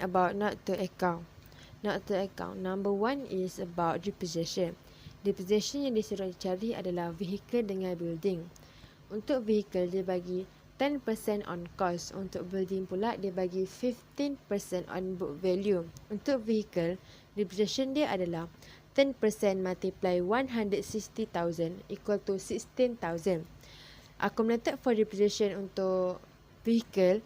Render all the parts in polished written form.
about not to account. Not to account. Number 1 is about depreciation. Depreciation yang disuruh cari adalah vehicle dengan building. Untuk vehicle dia bagi 10% on cost. Untuk building pula dia bagi 15% on book value. Untuk vehicle, depreciation dia adalah 10% multiply 160,000 equal to 16,000. Accumulated for depreciation untuk vehicle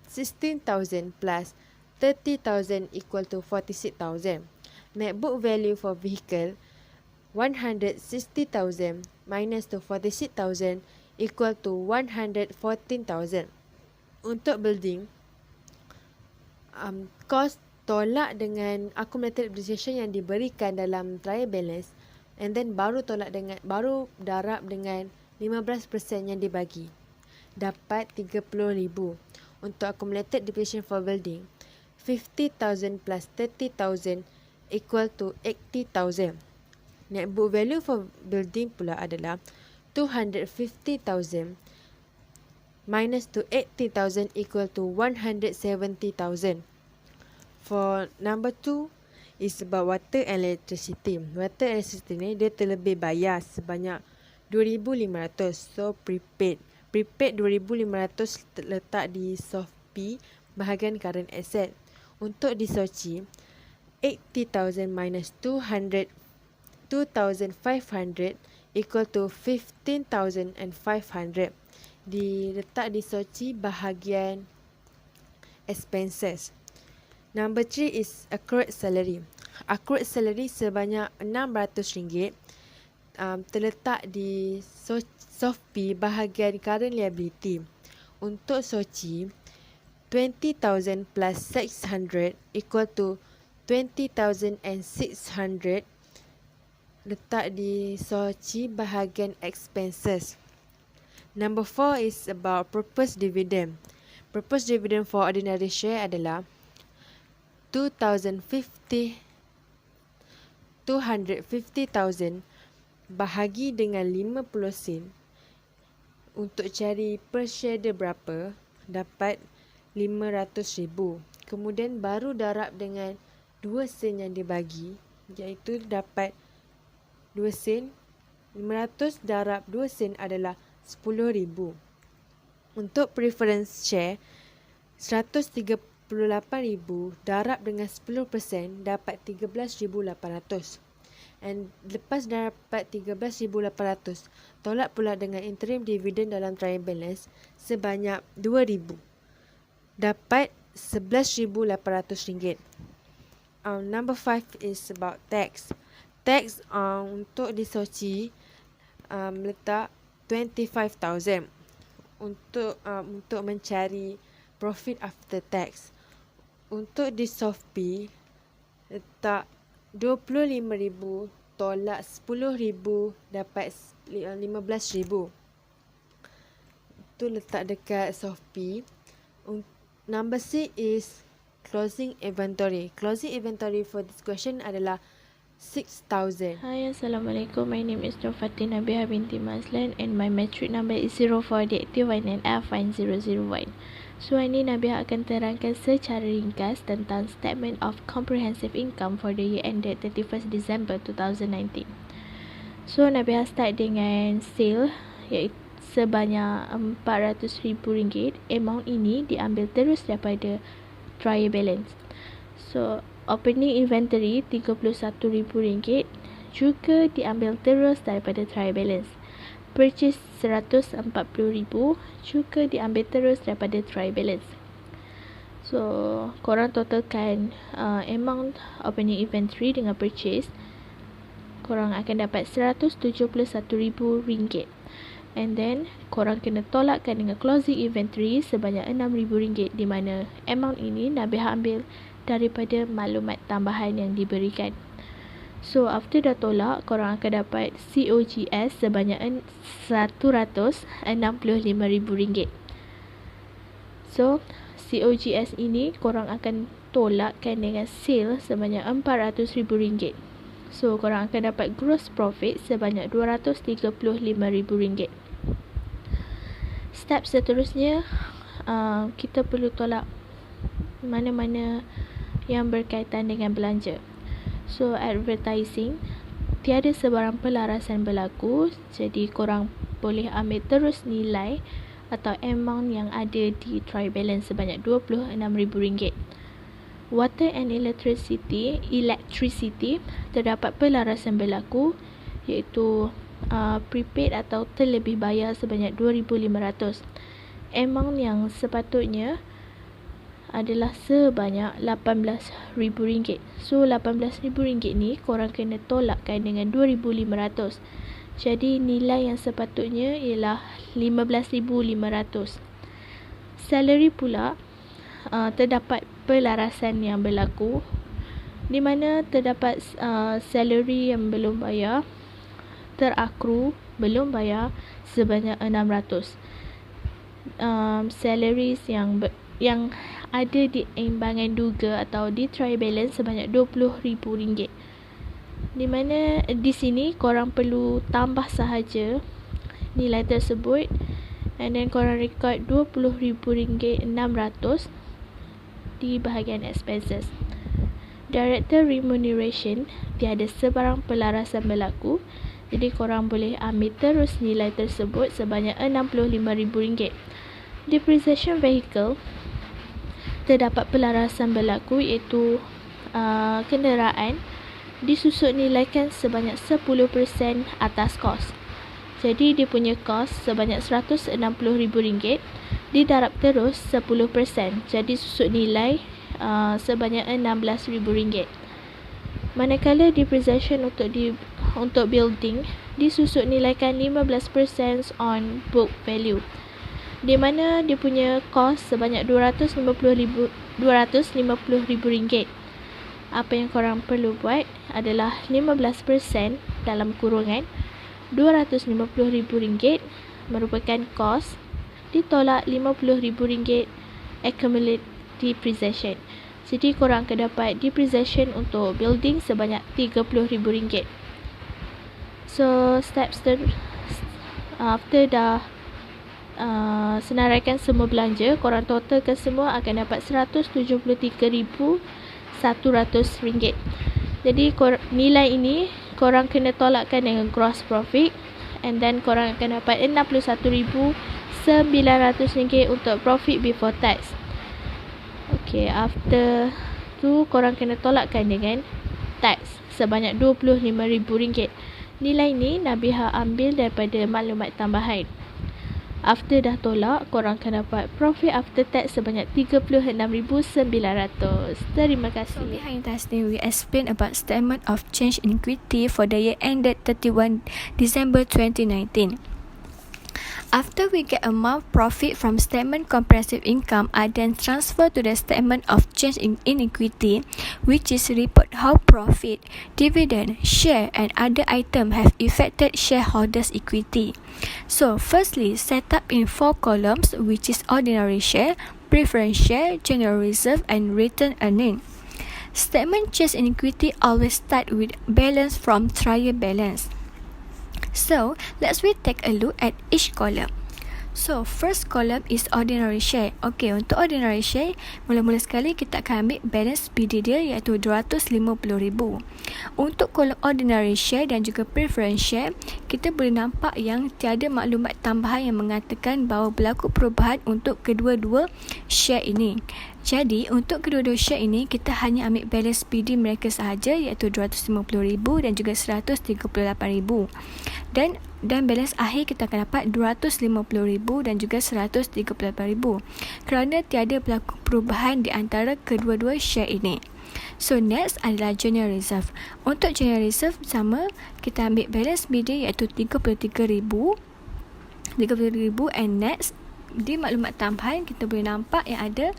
16,000 plus 30,000 equal to 46,000. Net book value for vehicle 160,000 minus to 46,000 equal to 114,000. Untuk building, cost tolak dengan accumulated depreciation yang diberikan dalam trial balance, and then baru darab dengan 15% yang dibagi, dapat 30,000. Untuk accumulated depreciation for building, 50,000 plus 30,000 equal to 80,000. Net book value for building pula adalah 250,000 minus to 80,000 equal to 170,000. For number 2 is about water and electricity. Water and electricity ni dia terlebih bayar sebanyak 2,500. So prepaid 2,500 terletak di SOFP bahagian current asset. Untuk di SOCI, 80,000 minus 2,500 equal to 15,500. Diletak di SOCI bahagian expenses. Number 3 is accrued salary. Accrued salary sebanyak RM600 terletak di SOFP bahagian current liability. Untuk SOCI, 20,000 plus 600 equal to 20,600 letak di SOCI bahagian expenses. Number 4 is about proposed dividend. Proposed dividend for ordinary share adalah 250,000 bahagi dengan 50 sen. Untuk cari per share dia berapa, dapat 500,000. Kemudian baru darab dengan 2 sen yang dibagi, iaitu dapat 2 sen. 500 darab 2 sen adalah 10,000. Untuk preference share, 138,000 darab dengan 10% dapat 13,800. And lepas dapat 13,800, tolak pula dengan interim dividend dalam trial balance sebanyak 2,000. Dapat RM11,800. Number 5 is about tax. Tax untuk di SOCI letak 25,000 untuk mencari profit after tax. Untuk di SOFP letak 25,000 tolak 10,000 dapat 15,000. Itu letak dekat SOFP. Number 6 is closing inventory. Closing inventory for this question adalah 6,000. Hi, Assalamualaikum. My name is Nur Fatin Nabiha binti Mazlan and my metric number is 04D81F1001. So, ini Nabiha akan terangkan secara ringkas tentang Statement of Comprehensive Income for the year ended 31st December 2019. So, Nabiha start dengan sale iaitu sebanyak RM400,000. Amount ini diambil terus daripada trial balance. So, opening inventory RM31,000 juga diambil terus daripada trial balance. Purchase RM140,000 juga diambil terus daripada trial balance. So, korang totalkan amount opening inventory dengan purchase, korang akan dapat RM171,000. And then, korang kena tolakkan dengan closing inventory sebanyak RM6,000, di mana amount ini Nabiha ambil daripada maklumat tambahan yang diberikan. So, after dah tolak, korang akan dapat COGS sebanyak RM165,000. So, COGS ini korang akan tolakkan dengan sale sebanyak RM400,000. So, korang akan dapat gross profit sebanyak RM235,000. Step seterusnya, kita perlu tolak mana-mana yang berkaitan dengan belanja. So advertising, tiada sebarang pelarasan berlaku, jadi korang boleh ambil terus nilai atau amount yang ada di trial balance sebanyak RM26,000. Water and electricity, terdapat pelarasan berlaku, iaitu prepaid atau terlebih bayar sebanyak RM2,500. Amount yang sepatutnya adalah sebanyak RM18,000. So RM18,000 ni korang kena tolakkan dengan RM2,500. Jadi nilai yang sepatutnya ialah RM15,500. Salary pula, terdapat pelarasan yang berlaku, di mana terdapat salary yang belum bayar, terakru belum bayar sebanyak RM600. Salaries yang ada di imbangan duga atau di trial balance sebanyak RM20,000. Di mana di sini korang perlu tambah sahaja nilai tersebut, and then korang record RM20,600 di bahagian expenses. Director remuneration, tiada sebarang pelarasan berlaku, jadi korang boleh ambil terus nilai tersebut sebanyak RM65,000. Depreciation vehicle, terdapat pelarasan berlaku, iaitu kenderaan disusut nilaikan sebanyak 10% atas kos. Jadi dia punya kos sebanyak RM160,000, didarab terus 10%, jadi susut nilai sebanyak RM16,000. Manakala depreciation untuk building disusut nilaikan 15% on book value, di mana dia punya kos sebanyak RM250,000. Apa yang korang perlu buat adalah 15% dalam kurungan RM250,000 merupakan kos, ditolak RM50,000 accumulate depreciation. Jadi korang akan dapat depreciation untuk building sebanyak RM30,000. So steps after dah senaraikan semua belanja, korang totalkan semua akan dapat RM173,100. Jadi nilai ini korang kena tolakkan dengan gross profit, and then korang akan dapat RM61,900 untuk profit before tax. Okay, after tu korang kena tolakkan dengan tax sebanyak RM25,000. Nilai ni Nabihah ambil daripada maklumat tambahan. After dah tolak, korang akan dapat profit after tax sebanyak RM36,900. Terima kasih. So behind that thing, we explain about statement of change in equity for the year ended 31 December 2019. After we get amount profit from statement comprehensive income are then transferred to the statement of change in equity, which is report how profit, dividend, share and other item have affected shareholders' equity. So firstly, set up in 4 columns, which is ordinary share, preference share, general reserve and return earning. Statement change in equity always start with balance from trial balance. So, let's take a look at each column. So, first column is ordinary share. Okay, untuk ordinary share, mula-mula sekali kita akan ambil balance PD dia, iaitu RM250,000. Untuk kolom ordinary share dan juga preference share, kita boleh nampak yang tiada maklumat tambahan yang mengatakan bahawa berlaku perubahan untuk kedua-dua share ini. Jadi, untuk kedua-dua share ini, kita hanya ambil balance PD mereka sahaja, iaitu RM250,000 dan juga RM138,000. Dan balance akhir kita akan dapat RM250,000 dan juga RM138,000 kerana tiada berlaku perubahan di antara kedua-dua share ini. So next adalah general reserve. Untuk general reserve sama, kita ambil balance BD iaitu RM33,000 and next di maklumat tambahan kita boleh nampak yang ada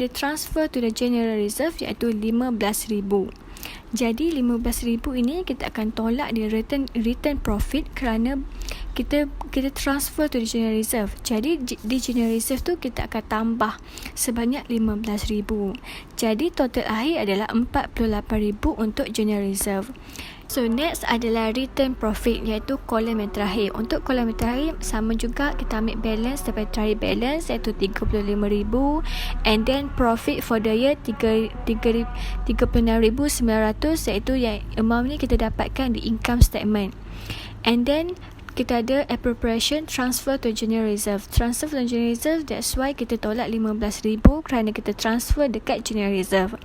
transfer to the general reserve iaitu RM15,000. Jadi RM15,000 ini kita akan tolak di return profit kerana kita transfer to the general reserve. Jadi di general reserve tu kita akan tambah sebanyak RM15,000. Jadi total akhir adalah RM48,000 untuk general reserve. So next adalah return profit, iaitu kolom yang terakhir. Untuk kolom yang terakhir sama juga, kita ambil balance daripada trial balance iaitu 35,000, and then profit for the year 36,900, iaitu yang amount ni kita dapatkan di income statement. And then kita ada appropriation transfer to general reserve. Transfer to general reserve, that's why kita tolak 15,000 kerana kita transfer dekat general reserve.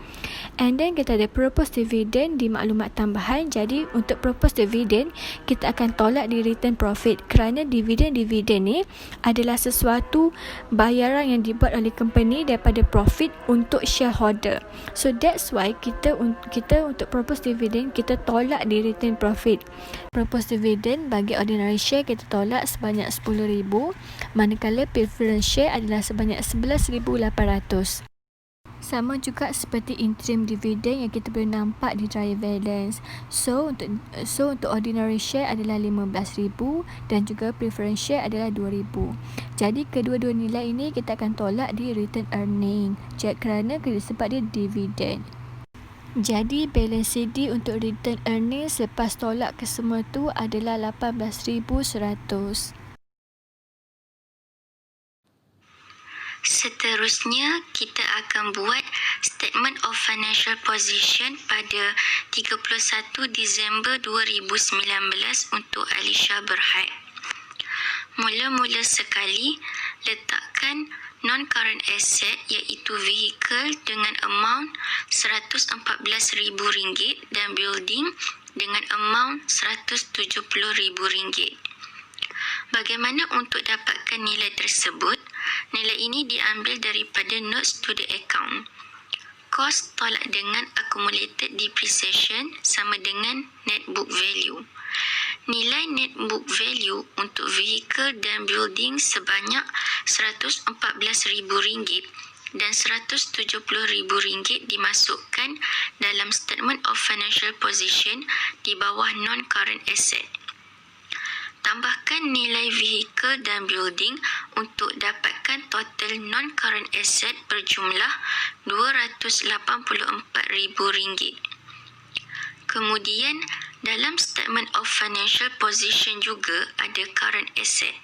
And then kita ada proposed dividend di maklumat tambahan. Jadi untuk proposed dividend, kita akan tolak di return profit kerana dividen ni adalah sesuatu bayaran yang dibuat oleh company daripada profit untuk shareholder. So that's why kita untuk proposed dividend, kita tolak di return profit. Proposed dividend bagi ordinary share kita tolak sebanyak 10,000, manakala preference share adalah sebanyak 11,800. Sama juga seperti interim dividend yang kita boleh nampak di trial balance. So untuk ordinary share adalah 15,000 dan juga preference share adalah 2,000. Jadi kedua-dua nilai ini kita akan tolak di return earning kerana sebab dia dividend. Jadi balance CD untuk return earning selepas tolak ke semua tu adalah 18,100. Seterusnya, kita akan buat Statement of Financial Position pada 31 Disember 2019 untuk Alisha Berhad. Mula-mula sekali, letakkan non-current asset iaitu vehicle dengan amount RM114,000 dan building dengan amount RM170,000. Bagaimana untuk dapatkan nilai tersebut? Nilai ini diambil daripada notes to the account. Cost tolak dengan accumulated depreciation sama dengan net book value. Nilai net book value untuk vehicle dan building sebanyak RM114,000 dan RM170,000 dimasukkan dalam Statement of Financial Position di bawah non-current asset. Tambahkan nilai vehicle dan building untuk dapatkan total non-current asset berjumlah RM284,000. Kemudian, dalam Statement of Financial Position juga ada current asset.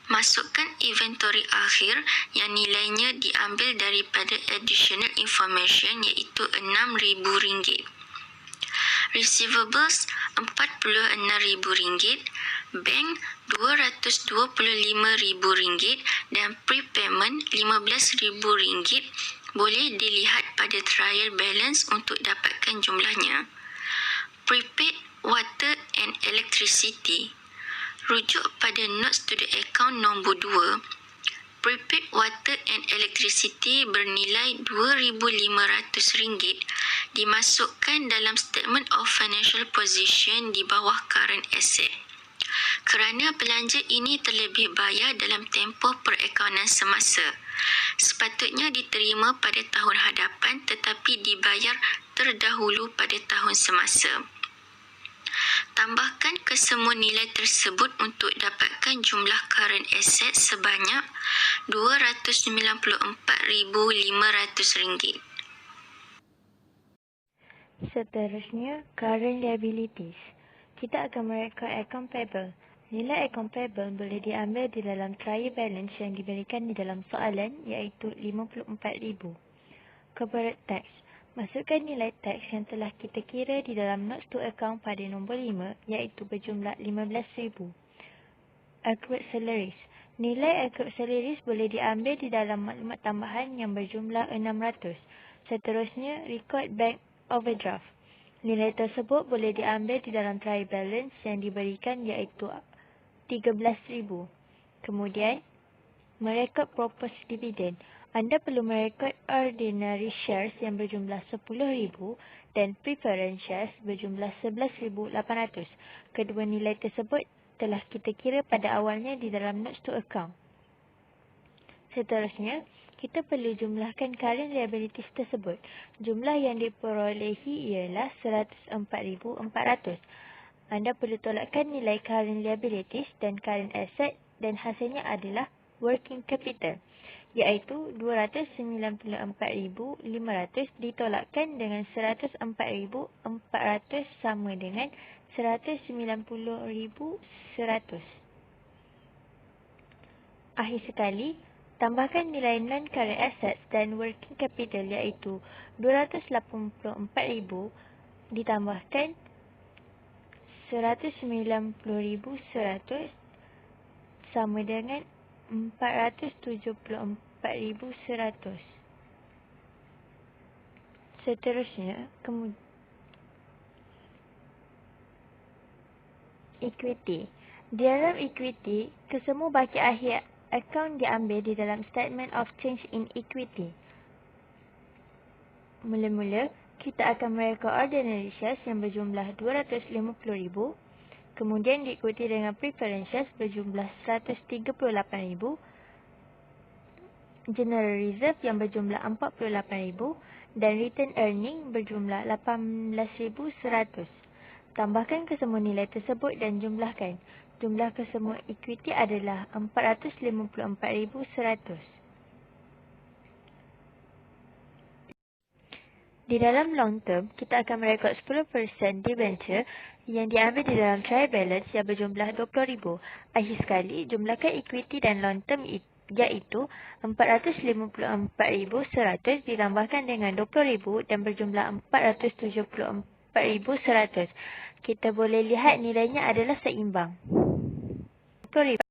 Masukkan inventory akhir yang nilainya diambil daripada additional information iaitu RM6,000. Receivables RM46,000, bank RM225,000 dan prepayment RM15,000 boleh dilihat pada trial balance untuk dapatkan jumlahnya. Prepaid water and electricity. Rujuk pada notes to the account nombor 2. Prepaid water and electricity bernilai RM2,500 dimasukkan dalam Statement of Financial Position di bawah current asset. Kerana belanja ini terlebih bayar dalam tempoh perakaunan semasa, sepatutnya diterima pada tahun hadapan tetapi dibayar terdahulu pada tahun semasa. Tambahkan kesemua nilai tersebut untuk dapatkan jumlah current asset sebanyak RM294,500. Seterusnya, current liabilities. Kita akan merekod account payable. Nilai account payable boleh diambil di dalam trial balance yang diberikan di dalam soalan iaitu RM54,000. Corporate tax. Masukkan nilai teks yang telah kita kira di dalam notes to account pada nombor 5 iaitu berjumlah RM15,000. Accrued salaries. Nilai accrued salaries boleh diambil di dalam maklumat tambahan yang berjumlah RM600. Seterusnya, record bank overdraft. Nilai tersebut boleh diambil di dalam trial balance yang diberikan iaitu RM13,000. Kemudian, merekod proposed dividend. Anda perlu merekod ordinary shares yang berjumlah RM10,000 dan preference shares berjumlah RM11,800. Kedua nilai tersebut telah kita kira pada awalnya di dalam notes to account. Seterusnya, kita perlu jumlahkan current liabilities tersebut. Jumlah yang diperolehi ialah RM104,400. Anda perlu tolakkan nilai current liabilities dan current asset dan hasilnya adalah working capital. iaitu 294,500 ditolakkan dengan 104,400 sama dengan 190,100. Akhir sekali, tambahkan nilai non-current assets dan working capital iaitu 284,000 ditambahkan 190,100 sama dengan 474,100. Seterusnya, equity. Di dalam equity, kesemua baki akhir akaun diambil di dalam statement of change in equity. Mula-mula, kita akan merekod ordinary shares yang berjumlah 250,000, kemudian diikuti dengan preference shares berjumlah 138,000, general reserve yang berjumlah 48,000 dan return earning berjumlah 18,100. Tambahkan kesemua nilai tersebut dan jumlahkan. Jumlah kesemua equity adalah 454,100. Di dalam long term, kita akan merekod 10% debenture yang diambil di dalam trial balance yang berjumlah 20,000. Akhir sekali, jumlahkan equity dan long term iaitu 454,100 ditambahkan dengan 20,000 dan berjumlah 474,100. Kita boleh lihat nilainya adalah seimbang. 20,000